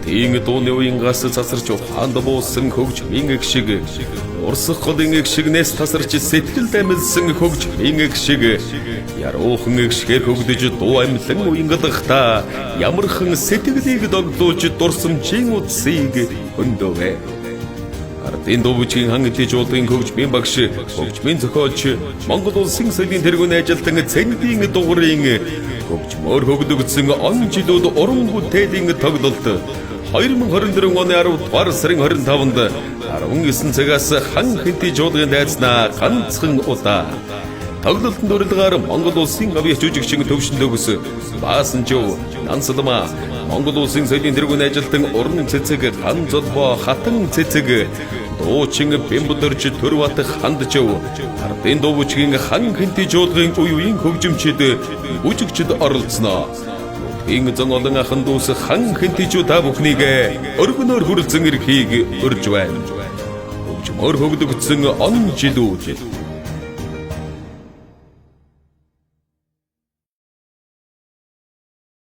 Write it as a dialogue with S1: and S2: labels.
S1: Тийм дууны уянгаас засарч ухаанд буусан хөгж мингэг шиг урсах голын эг шигнээс тасарч сэтгэл дамилсан хөгж мингэг шиг яруухан эг шигээр хөгдөж дуу амьлан уянгалахдаа ямархан сэтгэлийг догдуулж дурсамжийн утсыг хөндөвэ. Ардын дуучин хангалтын уулын хөгжмийн багш, хөгжмийн зохиолч, Монгол улсын соёлын тэргүүн ажилтан цэндийн дугуурын хөгжмөөр хөгдөгдсөн он жилүүд уран бүтээлийн тоглолт 2024 оны 10 дугаар сарын 25-нд 19 цагаас хан хэнти жуулгын дайцнаа ганцхан удаа тоглолтын дурлалгаар Монгол улсын авьяас жүжигчин төвшин төгс Баасанжуу Нансалма Монгол улсын соёлын тэргүүн ажилтан уран цэцэг хан золбоо хатан цэцэг дуучин Бэмбүдэрч Төрбат Хандчив ардын дуучгийн хан хэнти жуулгын үеийн хөгжимчид бүжигчд оролцсноо. Энэ зан олон ахан дүүс хан хэнтижүү та бүхнийг өргөнөөр хүрэлцэн эрхийг өрж байна. Хөгжмөр хөгдөгдсөн он жилүүд